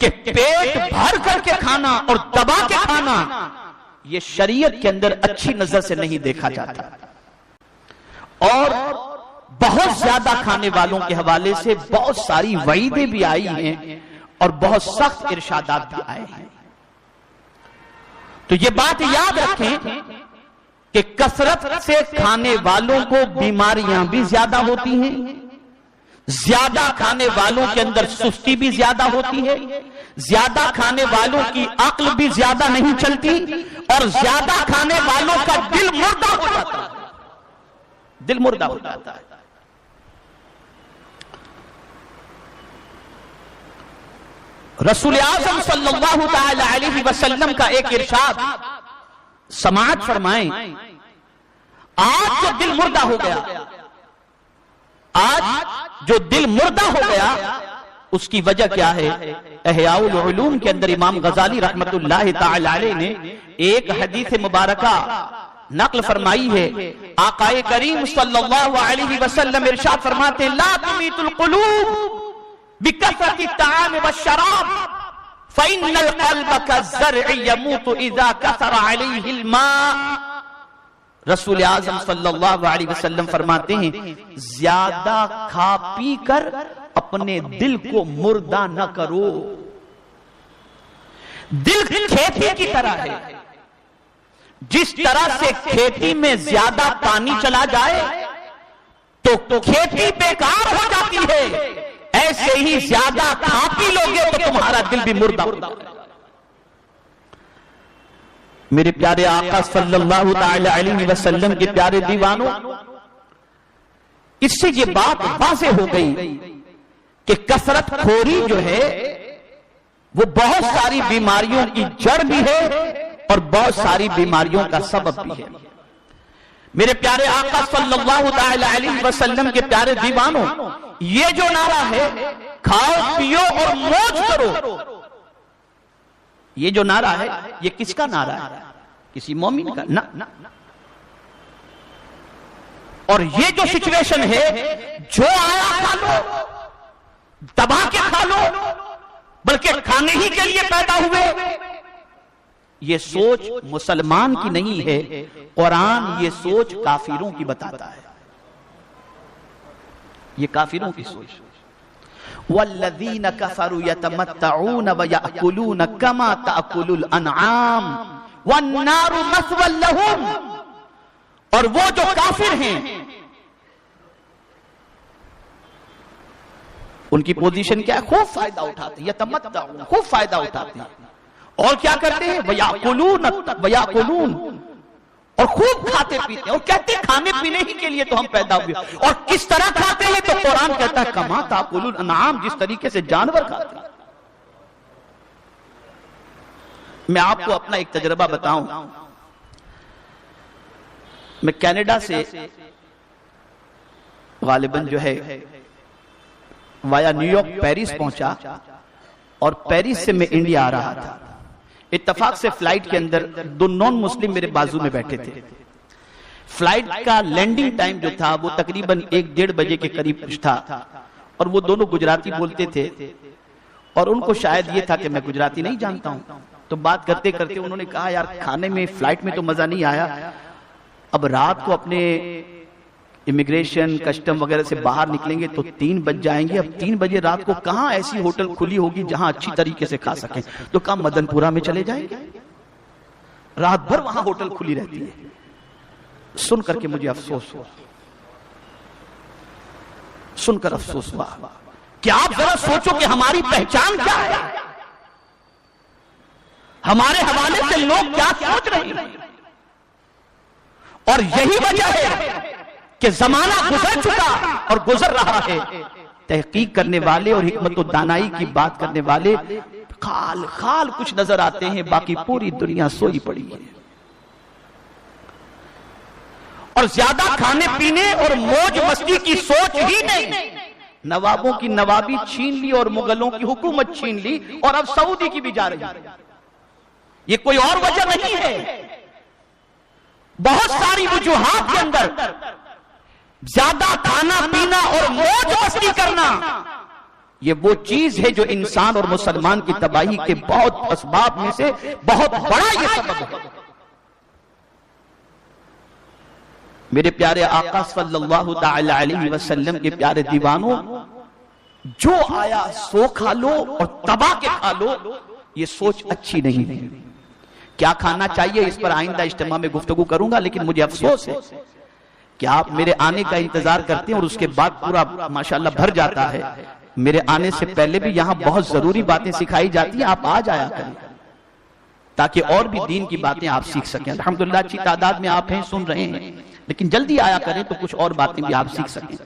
کہ پیٹ بھر کر کے کھانا اور دبا کے کھانا یہ شریعت کے اندر اچھی نظر سے نہیں دیکھا جاتا. اور بہت زیادہ کھانے والوں کے حوالے سے بہت ساری وعیدیں بھی آئی ہیں اور بہت سخت ارشادات بھی آئے ہیں. تو یہ بات یاد رکھیں کہ کثرت سے کھانے والوں کو بیماریاں بھی زیادہ ہوتی ہیں، زیادہ کھانے والوں کے اندر سستی بھی زیادہ ہوتی ہے، زیادہ کھانے والوں کی عقل بھی زیادہ نہیں چلتی، اور زیادہ کھانے والوں کا دل مردہ ہو جاتا ہے. دل مردہ ہو جاتا ہے. رسول اعظم صلی اللہ تعالی علیہ وسلم کا ایک ارشاد سماعت فرمائیں. آج جو دل مردہ ہو گیا، آج جو دل مردہ ہو گیا، اس کی وجہ کیا ہے؟ احیاء العلوم کے اندر امام غزالی رحمت اللہ تعالی علیہ نے ایک حدیث مبارکہ نقل فرمائی ہے. آقا کریم صلی اللہ علیہ وسلم ارشاد فرماتے ہیں لا تمیت القلوب بکثرت الطعام والشراب فإن القلب كالزرع يموت إذا كثر عليه الماء. رسول اعظم صلی اللہ علیہ وسلم فرماتے ہیں زیادہ کھا پی کر اپنے دل کو مردہ نہ کرو. دل کھیتی کی طرح ہے، جس طرح سے کھیتی میں زیادہ پانی چلا جائے تو کھیتی بیکار ہو جاتی ہے، ایسے ہی زیادہ کھا پی لوگے تو تمہارا دل بھی مردہ ہوگا. میرے پیارے آقا صلی اللہ تعالی علیہ وسلم کے پیارے دیوانوں، اس سے یہ بات واضح ہو گئی کہ کثرت خوری جو ہے وہ بہت ساری بیماریوں کی جڑ بھی ہے اور بہت ساری بیماریوں کا سبب بھی ہے. میرے پیارے آقا صلی اللہ تعالی علیہ وسلم کے پیارے دیوانوں، یہ جو نعرہ ہے کھاؤ پیو اور موج کرو، یہ جو نعرہ ہے یہ کس کا نعرہ ہے؟ کسی مومن کا نہ. اور یہ جو سچویشن ہے جو آیا کھا لو، دبا کے کھا لو، بلکہ کھانے ہی کے لیے پیدا ہوئے، یہ سوچ مسلمان کی نہیں ہے. قرآن یہ سوچ کافروں کی بتاتا ہے، یہ کافروں کی سوچ. وَالَّذِينَ كَفَرُوا يَتَمَتَّعُونَ وَيَأْكُلُونَ كَمَا تَأْكُلُ الْأَنْعَامُ وَالنَّارُ مَثْوًى لَهُمْ. اور وہ جو کافر ہیں ان کی پوزیشن کیا ہے؟ خوب فائدہ اٹھاتے ہیں، یتمتعون، خوب فائدہ اٹھاتے ہیں. اور کیا کرتے ہیں؟ وَيَأْكُلُونَ، اور خوب کھاتے پیتے ہیں، اور کہتے ہیں کھانے پینے ہی کے لیے تو ہم پیدا ہوئے. اور کس طرح کھاتے ہیں؟ تو قرآن کہتا ہے کما تاکل الانعام، جس طریقے سے جانور کھاتے ہیں. میں آپ کو اپنا ایک تجربہ بتاؤں. میں کینیڈا سے غالباً جو ہے وایا نیو یارک پیرس پہنچا، اور پیرس سے میں انڈیا آ رہا تھا. اتفاق سے فلائٹ کے اندر دو نان مسلم میرے بازو میں بیٹھے تھے. فلائٹ کا لینڈنگ ٹائم جو تھا وہ تقریباً 1-1:30 بجے کے قریب کچھ تھا، اور وہ دونوں گجراتی بولتے تھے، اور ان کو شاید یہ تھا کہ میں گجراتی نہیں جانتا ہوں. تو بات کرتے کرتے انہوں نے کہا یار کھانے میں فلائٹ میں تو مزہ نہیں آیا، اب رات کو اپنے امیگریشن کسٹم وغیرہ سے باہر نکلیں گے تو 3 بج جائیں گے. اب 3 بجے رات کو کہاں ایسی ہوٹل کھلی ہوگی جہاں اچھی طریقے سے کھا سکیں؟ تو کہاں مدن پورہ میں چلے جائیں گے، رات بھر وہاں ہوٹل کھلی رہتی ہے. سن کر کے مجھے افسوس ہوا، سن کر افسوس ہوا کہ آپ ذرا سوچو کہ ہماری پہچان کیا ہے، ہمارے حوالے سے لوگ کیا سوچ رہے ہیں. اور یہی وجہ ہے کہ زمانہ گزر چکا اور گزر رہا ہے. تحقیق کرنے والے اور حکمت و دانائی کی بات کرنے والے خال خال کچھ نظر آتے ہیں، باقی پوری دنیا سوئی پڑی ہے. اور زیادہ کھانے پینے اور موج مستی کی سوچ ہی نہیں. نوابوں کی نوابی چھین لی اور مغلوں کی حکومت چھین لی، اور اب سعودی کی بھی جا رہی ہے. یہ کوئی اور وجہ نہیں ہے. بہت ساری وجوہات کے اندر زیادہ کھانا پینا اور موج مستی کرنا یہ وہ چیز ہے جو انسان اور مسلمان کی تباہی کے بہت اسباب میں سے بہت بڑا یہ سبب ہے۔ میرے پیارے آقا صلی اللہ تعالی علیہ وسلم کے پیارے دیوانوں، جو آیا سو کھا لو اور تباہ کے کھا لو، یہ سوچ اچھی نہیں ہے۔ کیا کھانا چاہیے اس پر آئندہ اجتماع میں گفتگو کروں گا، لیکن مجھے افسوس ہے کہ آپ میرے آنے کا انتظار کرتے ہیں اور اس کے بعد پورا ماشاءاللہ بھر جاتا ہے۔ میرے آنے سے پہلے بھی یہاں بہت ضروری باتیں سکھائی جاتی ہیں، آپ آ جایا کریں تاکہ اور بھی دین کی باتیں آپ سیکھ سکیں۔ الحمدللہ اچھی تعداد میں آپ ہیں، سن رہے ہیں، لیکن جلدی آیا کریں تو کچھ اور باتیں بھی آپ سیکھ سکیں۔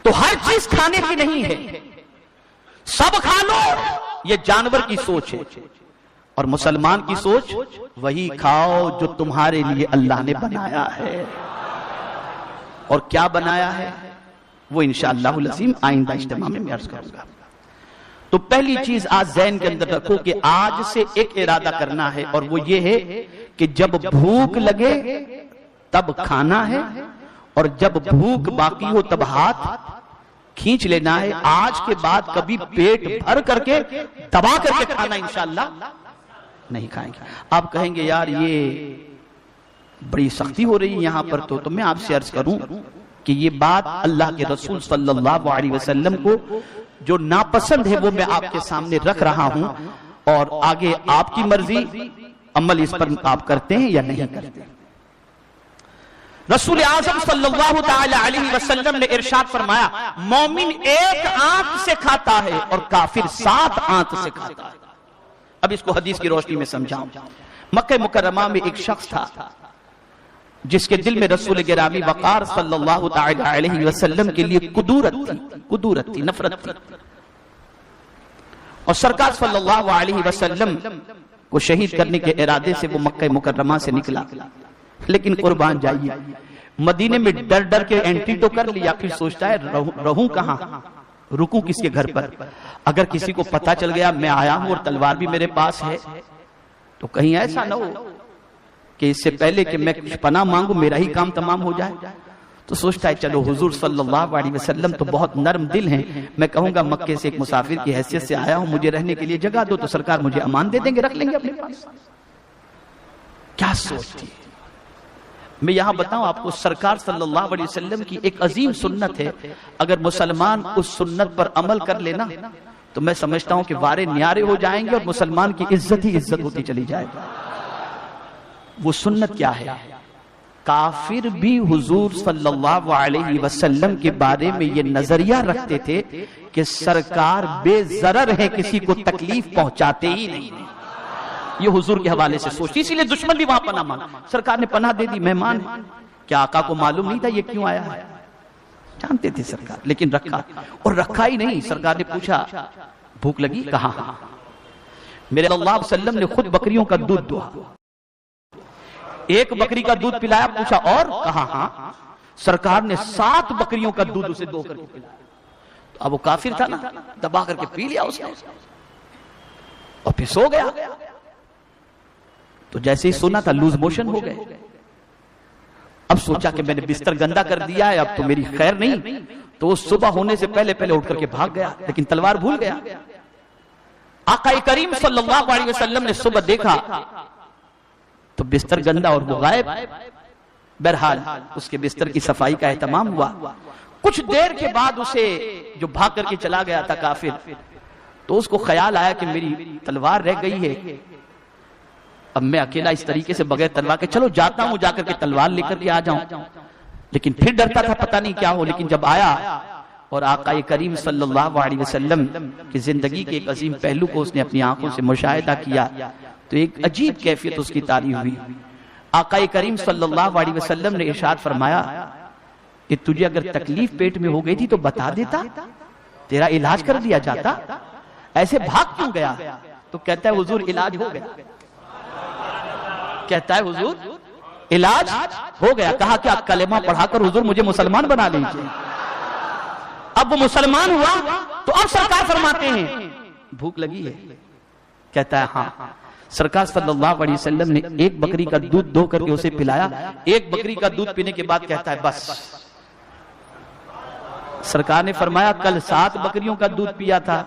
تو ہر چیز کھانے کی نہیں ہے، سب کھا لو، یہ جانور کی سوچ ہے، اور مسلمان کی سوچ وہی کھاؤ جو تمہارے لیے اللہ نے بنایا ہے۔ اور کیا بنایا ہے وہ انشاءاللہ العظیم آئندہ اجتماع میں عرض کروں گا۔ تو پہلی چیز آج ذہن کے اندر رکھو کہ آج سے ایک ارادہ کرنا ہے، اور وہ یہ ہے کہ جب بھوک لگے تب کھانا ہے، اور جب بھوک باقی ہو تب ہاتھ کھینچ لینا ہے۔ آج کے بعد کبھی پیٹ بھر کر کے دبا کر کے کھانا انشاءاللہ نہیں کھائیں گے۔ آپ کہیں گے یار یہ بڑی سختی ہو رہی ہے یہاں پر، تو میں آپ سے عرض کروں کہ یہ بات اللہ کے رسول صلی اللہ علیہ وسلم کو جو ناپسند ہے وہ میں آپ کے سامنے رکھ رہا ہوں، اور آگے آپ کی مرضی، عمل اس پر آپ کرتے ہیں یا نہیں کرتے۔ رسول اعظم صلی اللہ تعالی علیہ وسلم نے ارشاد فرمایا، مومن ایک آنکھ سے کھاتا ہے اور کافر 7 آنکھ سے کھاتا ہے۔ اب اس کو حدیث کی روشنی میں سمجھاؤں۔ مکہ مکرمہ میں ایک شخص تھا جس کے دل میں رسول گرامی وقار صلی اللہ تعالی علیہ وسلم کے لیے قدورت تھی، نفرت تھی، اور سرکار صلی اللہ علیہ وسلم کو شہید کرنے کے ارادے سے وہ مکہ مکرمہ سے نکلا۔ لیکن قربان جائیے، مدینے میں ڈر ڈر کے انٹری تو کر لیا، پھر سوچتا ہے رہوں کہاں، رکوں کس کے گھر پر؟ اگر کسی کو پتا چل گیا میں آیا ہوں اور تلوار بھی میرے پاس ہے تو کہیں ایسا نہ ہو کہ اس سے پہلے کہ میں پناہ مانگوں میرا ہی کام تمام ہو جائے۔ تو سوچتا ہے چلو حضور صلی اللہ علیہ وسلم تو بہت نرم دل ہیں، میں کہوں گا مکے سے ایک مسافر کی حیثیت سے آیا ہوں، مجھے رہنے کے لیے جگہ دو، تو سرکار مجھے امان دے دیں گے، رکھ لیں گے اپنے پاس۔ کیا سوچتی ہے؟ میں یہاں بتاؤں آپ کو، سرکار صلی اللہ علیہ وسلم کی ایک عظیم سنت ہے، اگر مسلمان اس سنت پر عمل کر لینا تو میں سمجھتا ہوں کہ وارے نیارے ہو جائیں گے اور مسلمان کی عزت ہی عزت ہوتی چلی جائے گی۔ وہ سنت کیا ہے؟ کافر بھی حضور صلی اللہ علیہ وسلم کے بارے میں یہ نظریہ رکھتے تھے کہ سرکار بے ضرر ہے، کسی کو تکلیف پہنچاتے ہی نہیں۔ یہ حضور کے حوالے سے سوچتی، اسی لیے دشمن بھی وہاں پناہ مانگا، سرکار نے پناہ دے دی، مہمان ہے۔ کیا آقا کو معلوم نہیں تھا یہ کیوں آیا ہے؟ جانتے تھے سرکار، لیکن رکھا، اور رکھا ہی نہیں۔ سرکار نے پوچھا بھوک لگی؟ کہا ہاں۔ میرے اللہ علیہ وسلم نے خود بکریوں کا دودھ دہا، ایک بکری کا دودھ پلایا، پوچھا اور؟ کہا ہاں۔ سرکار نے 7 بکریوں کا دودھ اسے دو کر کے پلایا۔ اب وہ کافر تھا نا، دبا کر کے پی لیا اس نے، اور پھر سو گیا۔ تو جیسے ہی سونا تھا لوز موشن ہو گئے۔ اب سوچا کہ میں نے بستر گندا کر دیا ہے، اب تو میری خیر نہیں، تو وہ صبح ہونے سے پہلے اٹھ کر کے بھاگ گیا، لیکن تلوار بھول گیا۔ آقا کریم صلی اللہ علیہ وسلم نے صبح دیکھا تو بستر گندا اور وہ غائب۔ بہرحال اس کے بستر کی صفائی کا اہتمام ہوا۔ کچھ دیر کے بعد اسے جو بھاگ کر کے چلا گیا تھا کافر، تو اس کو خیال آیا کہ میری تلوار رہ گئی ہے، اب میں اکیلا اس طریقے سے بغیر تلوار کے چلو جاتا ہوں، جا کر کے تلوار لے کر کے آ جاؤں۔ لیکن پھر ڈرتا تھا پتہ نہیں کیا ہو، لیکن جب آیا اور آقا کریم صلی اللہ علیہ وسلم کی زندگی کے ایک عظیم پہلو کو اس نے اپنی آنکھوں سے مشاہدہ کیا تو ایک عجیب کیفیت اس کی طاری ہوئی۔ آقا کریم صلی اللہ علیہ وسلم نے ارشاد فرمایا کہ تجھے اگر تکلیف پیٹ میں ہو گئی تھی تو بتا دیتا، تیرا علاج کر دیا جاتا، ایسے بھاگ کیوں گیا؟ تو کہتا ہے حضور علاج ہو گیا، کہتا ہے حضور علاج ہو گیا۔ کہا کہ آپ کلمہ پڑھا کر حضور مجھے مسلمان بنا لیجئے۔ اب وہ مسلمان ہوا تو اب سرکار فرماتے ہیں بھوک لگی ہے؟ کہتا ہے ہاں۔ سرکار صلی اللہ علیہ وسلم نے ایک بکری کا دودھ دو کر کے اسے پلایا۔ ایک بکری کا دودھ پینے کے بعد کہتا ہے بس سرکار نے فرمایا کل 7 بکریوں کا دودھ پیا تھا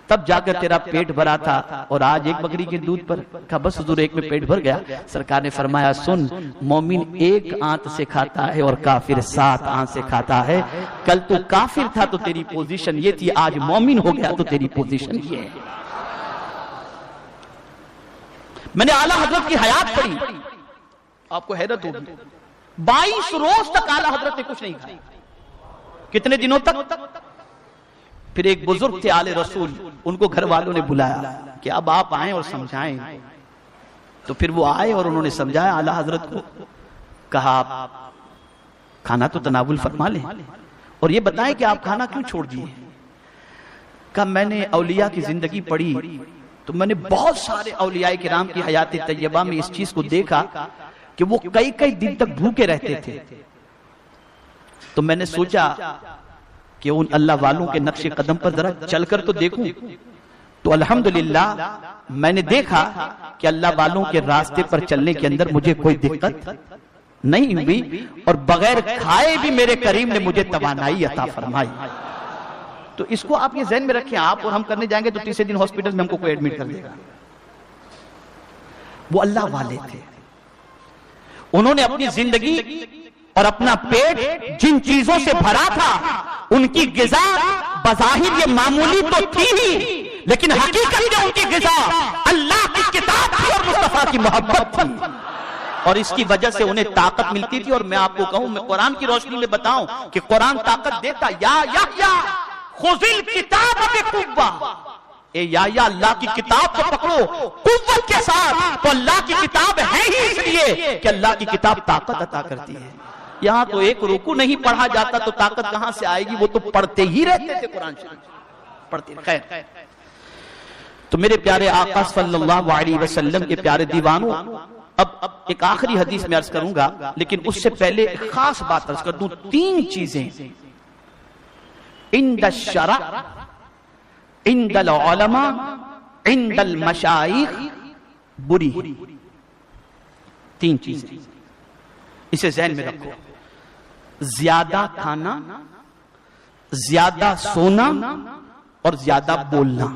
تب جا کر تیرا پیٹ بھرا تھا اور آج 1 بکری کے دودھ پر. کہا بس حضور 1 میں پیٹ بھر گیا. سرکار نے فرمایا سن، مومن 1 آنت سے کھاتا ہے اور کافر 7 آنت سے کھاتا ہے. کل تو کافر تھا تو تیری پوزیشن یہ تھی، آج مومن ہو گیا تو تیری پوزیشن یہ ہے. میں نے اعلیٰ حضرت کی حیات پڑھی، آپ کو حیرت ہوگی 22 روز تک اعلیٰ حضرت نے کچھ نہیں کھایا. کتنے دنوں تک؟ پھر ایک بزرگ تھے آل رسول، ان کو گھر والوں نے بلایا کہ اب آپ آئیں اور سمجھائیں. تو پھر وہ آئے اور انہوں نے سمجھایا اعلیٰ حضرت کو. کہا آپ کھانا تو تناول فرما لیں اور یہ بتائیں کہ آپ کھانا کیوں چھوڑ دیے. کہا میں نے اولیاء کی زندگی پڑھی تو میں نے بہت سارے اولیاء کرام کی حیات طیبہ میں اس چیز کو دیکھا کہ وہ کئی دن تک بھوکے رہتے تھے. تو میں نے سوچا کہ ان اللہ والوں کے نقش قدم پر ذرا چل کر تو دیکھوں. تو الحمدللہ میں نے دیکھا کہ اللہ والوں کے راستے پر چلنے کے اندر مجھے کوئی دقت نہیں ہوئی اور بغیر کھائے بھی میرے کریم نے مجھے توانائی عطا فرمائی. تو اس کو آپ یہ ذہن میں رکھیں، آپ اور ہم کرنے جائیں گے تو تیسرے دن ہاسپٹل میں ہم کو کوئی ایڈمٹ کر دے گا. وہ اللہ والے تھے، انہوں نے اپنی زندگی اور اپنا پیٹ جن چیزوں سے بھرا تھا ان کی غذا بظاہر یہ معمولی تو تھی ہی، لیکن حقیقت میں ان کی غذا اللہ کی کتاب تھی اور مصطفیٰ کی محبت تھی، اور اس کی وجہ سے انہیں طاقت ملتی تھی. اور میں آپ کو کہوں، میں قرآن کی روشنی میں بتاؤں کہ قرآن طاقت دیتا. یا خذ الکتاب بقوہ، اے یا اللہ کی کتاب کو پکڑو قوت کے ساتھ. تو اللہ کی کتاب ہے ہی اس لیے کہ اللہ کی کتاب طاقت عطا کرتی ہے. یہاں تو ایک رکوع نہیں پڑھا جاتا تو طاقت کہاں سے آئے گی؟ وہ تو پڑھتے ہی رہتے تھے قرآن شریف پڑھتے. خیر، تو میرے پیارے آقا صلی اللہ علیہ وسلم کے پیارے دیوانوں، اب ایک آخری حدیث میں عرض کروں گا، لیکن اس سے پہلے ایک خاص بات عرض کر دوں. 3 چیزیں عند الشرع، عند العلماء، عند المشائخ بری. 3 چیزیں اسے ذہن میں رکھو. زیادہ کھانا، زیادہ سونا اور زیادہ بولنا.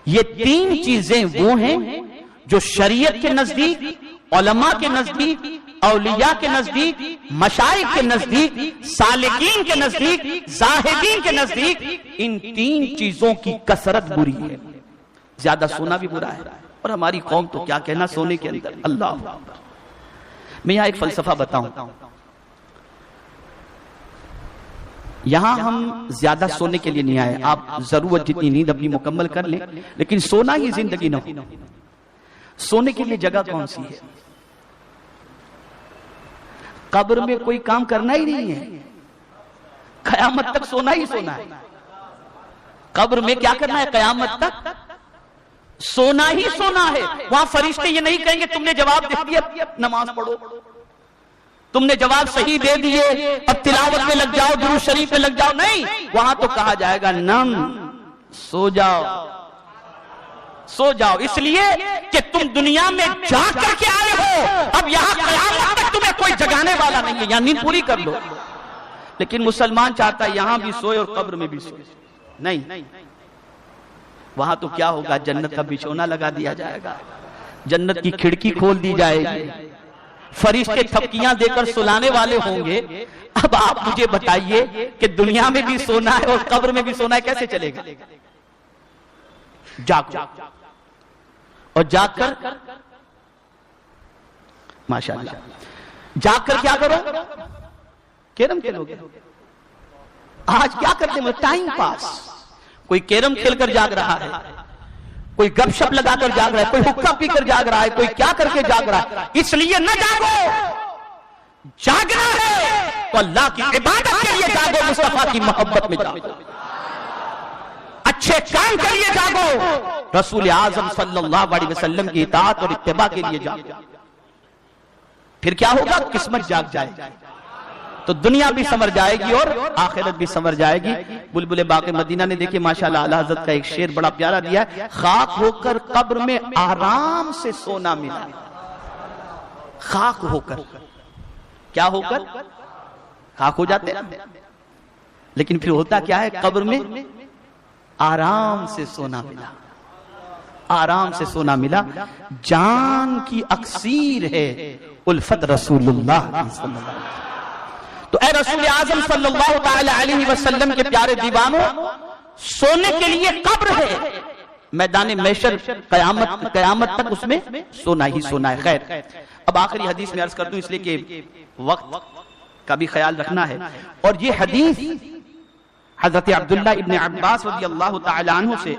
یہ 3 چیزیں وہ ہیں جو شریعت کے نزدیک، علماء کے نزدیک، اولیاء کے نزدیک، مشائخ کے نزدیک، سالکین کے نزدیک، زاہدین کے نزدیک ان 3 چیزوں کی کثرت بری ہے. زیادہ سونا بھی برا ہے، اور ہماری قوم تو کیا کہنا سونے کے اندر. اللہ اکبر. میں یہاں ایک فلسفہ بتاؤں. یہاں ہم زیادہ سونے کے لیے نہیں آئے. آپ ضرورت جتنی نیند اپنی مکمل کر لیں، لیکن سونا ہی زندگی نہ ہو. سونے کے لیے جگہ کون سی ہے؟ قبر میں کوئی کام کرنا ہی نہیں ہے، قیامت تک سونا ہی سونا ہے. قبر میں کیا کرنا ہے؟ قیامت تک سونا ہی سونا ہے. وہاں فرشتے یہ نہیں کہیں گے تم نے جواب دے دیا نماز پڑھو، تم نے جواب صحیح دے دیے اب تلاوت میں لگ جاؤ، درود شریف میں لگ جاؤ. نہیں، وہاں تو کہا جائے گا نم، سو جاؤ سو جاؤ، اس لیے کہ تم دنیا میں جاگ کر کے آئے ہو. اب یہاں قیامت تک تمہیں کوئی جگانے والا نہیں ہے، یہاں نیند پوری کر لو. لیکن مسلمان چاہتا ہے یہاں بھی سوئے اور قبر میں بھی سوئے. نہیں، وہاں تو کیا ہوگا؟ جنت کا بچھونا لگا دیا جائے گا، جنت کی کھڑکی کھول دی جائے گی، فرشتے تھپکیاں دے کر سلانے والے ہوں گے. اب آپ مجھے بتائیے کہ دنیا میں بھی سونا ہے اور قبر میں بھی سونا ہے، کیسے چلے گا؟ جاگو، اور جاگ کر ماشاءاللہ جاگ کر کیا کرو؟ کیرم کھیلو گے. آج کیا کرتے ہیں؟ Time pass. کوئی کیرم کھیل کر جاگ رہا ہے، کوئی گپ شپ لگا کر جاگ رہا ہے، کوئی حکا پی کر جاگ رہا ہے، کوئی کیا کر کے جاگ رہا ہے. اس لیے نہ جاگو. جاگنا ہے تو اللہ کی عبادت کے لیے جاگو، مصطفیٰ کی محبت میں جاگو، اچھے کام کے لیے جاگو، رسول اعظم صلی اللہ علیہ وسلم کی اطاعت اور اتباع کے لیے جاگو. پھر کیا ہوگا؟ قسمت جاگ جائے گی تو دنیا بھی سمر جائے گی اور آخرت بھی سمر جائے گی. بلبل باغ مدینہ نے دیکھیں ماشاءاللہ اعلیٰ حضرت کا ایک شعر بڑا پیارا دیا ہے. خاک ہو کر قبر میں آرام سے سونا ملا. خاک ہو کر، کیا ہو کر؟ خاک ہو جاتے لیکن پھر ہوتا کیا ہے؟ قبر میں آرام سے سونا ملا، آرام سے سونا ملا۔ جان کی اکسیر ہے الفت رسول اللہ صلی اللہ علیہ وسلم۔ تو اے رسول اعظم صلی اللہ تعالی علیہ وسلم کے پیارے دیوانوں، سونے کے لیے قبر ہے، میدان محشر قیامت تک اس میں سونا ہی سونا ہے۔ خیر، اب آخری حدیث میں عرض کر دوں اس لیے کہ وقت کا بھی خیال رکھنا ہے، اور یہ حدیث حضرت عبداللہ ابن عباس رضی اللہ تعالی عنہ سے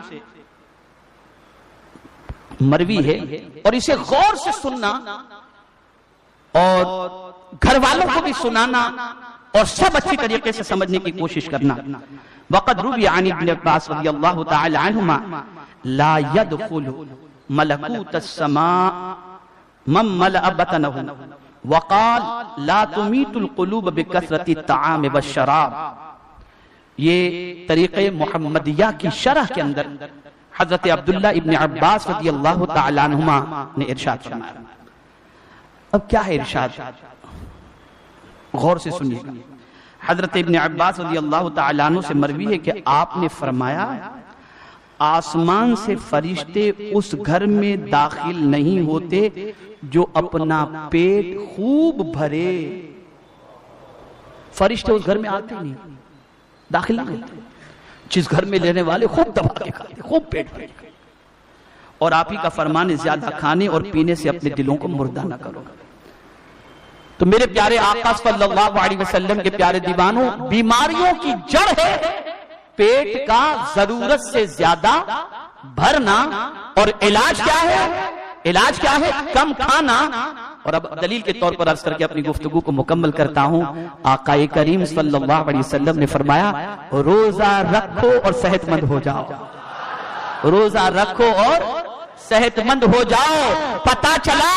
مروی ہے، اور اسے غور سے سننا اور گھر والوں کو بھی سنانا اور سب اچھی طریقے سے سمجھنے کی کوشش کرنا۔ وقد روی عن ابن عباس رضی اللہ تعالی عنہما لا يدخل ملکوت السماء من ملأ بطنه وقال لا تمیت القلوب بکثرت الطعام والشراب۔ یہ طریقہ محمدیہ کی شرح کے اندر حضرت عبداللہ ابن عباس رضی اللہ تعالی عنہما نے ارشاد فرمایا۔ اب کیا ہے ارشاد؟ غور سے سنیے گا۔ حضرت ابن عباس رضی اللہ تعالی عنہ سے مروی ہے کہ آپ نے فرمایا آسمان سے فرشتے اس گھر میں داخل نہیں ہوتے جو اپنا پیٹ خوب بھرے۔ فرشتے اس گھر میں آتے نہیں، داخل نہیں ہوتے۔ جس گھر میں لینے والے خوب دبا کے کھاتے، خوب پیٹ بھرے۔ اور آپ ہی کا فرمان ہے زیادہ کھانے اور پینے سے اپنے دلوں کو مردہ نہ کرو۔ تو میرے پیارے آقا صلی اللہ علیہ وسلم کے پیارے دیوانوں، بیماریوں کی جڑ ہے پیٹ کا ضرورت سے زیادہ بھرنا، اور علاج کیا ہے؟ علاج کیا ہے؟ کم کھانا۔ اور اب دلیل کے طور پر عرض کر کے اپنی گفتگو کو مکمل کرتا ہوں۔ آقا کریم صلی اللہ علیہ وسلم نے فرمایا روزہ رکھو اور صحت مند ہو جاؤ، روزہ رکھو اور صحت مند ہو جاؤ۔ پتہ چلا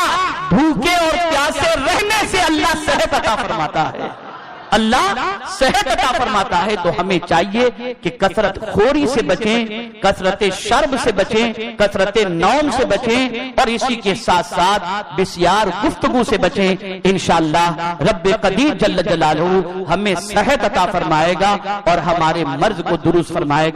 بھوکے اور پیاسے رہنے سے اللہ صحت عطا فرماتا ہے، اللہ صحت عطا فرماتا ہے۔ تو ہمیں چاہیے کہ کثرت خوری سے بچیں، کثرت شرب سے بچیں، کثرت نوم سے بچیں، اور اسی کے ساتھ ساتھ بسیار گفتگو سے بچیں۔ انشاءاللہ رب قدیر جل جلالہ ہمیں صحت عطا فرمائے گا اور ہمارے مرض کو درست فرمائے گا۔